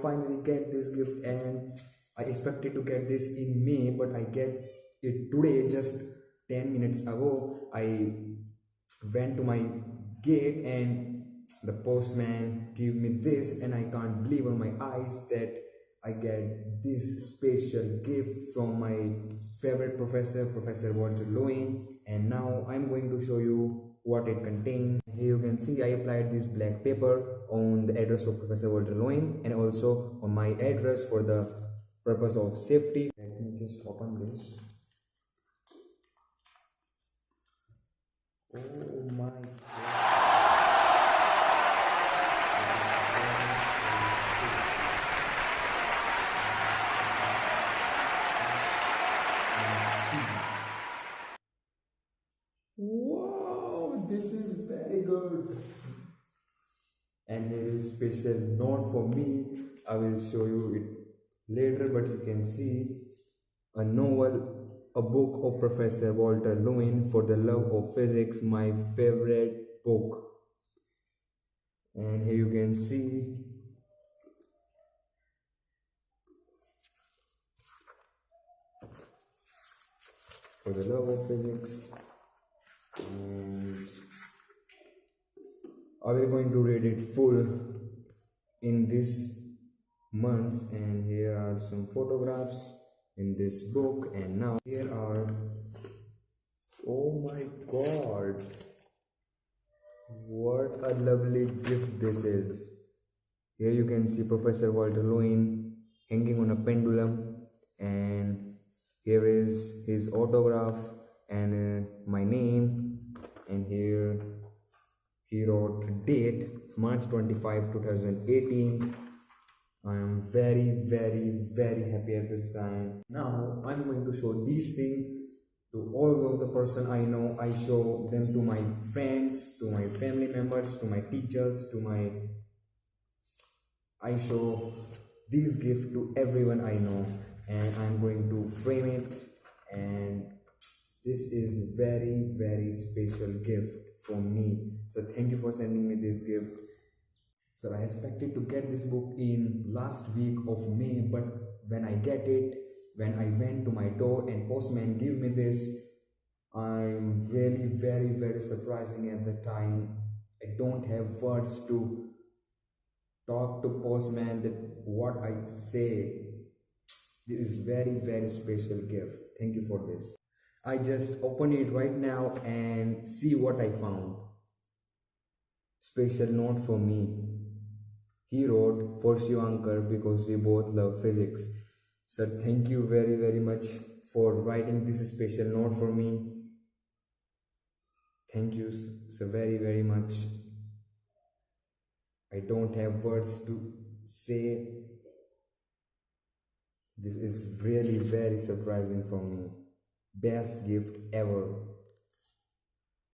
finally get this gift, and I expected to get this in May, but I get it today, just 10 minutes ago. I went to my gate and the postman gave me this, and I can't believe on my eyes that I get this special gift from my favorite professor, Professor Walter Lowen. And now I'm going to show you what it contains. Here you can see I applied this black paper on the address of Professor Walter Lowen and also on my address for the purpose of safety. Let me just open this. Oh my god. Wow, this is very good. And here is special note for me. I will show you it later, but you can see a novel, a book of Professor Walter Lowen, For the Love of Physics, my favorite book. And here you can see For the Love of Physics, and I will going to read it full in this month. And here are some photographs in this book, and now here are, oh my god, what a lovely gift this is. Here you can see Professor Walter Lowen hanging on a pendulum, and here is his autograph and my name, and here he wrote date March 25, 2018. I am very happy at this time. Now I'm going to show these things to all of the person I know. I show them to my friends, to my family members, to my teachers, I show this gift to everyone I know, and I'm going to frame it, and this is very special gift from me. So thank you for sending me this gift. So I expected to get this book in last week of May, but when I get it, when I went to my door and postman gave me this, I'm really very surprising at the time. I don't have words to talk to postman that what I say. This is very special gift. Thank you for this. I just open it right now and see what I found. Special note for me. He wrote, for Shivankar, because we both love physics. Sir, thank you very much for writing this special note for me. Thank you, sir, very much. I don't have words to say. This is really very surprising for me. Best gift ever.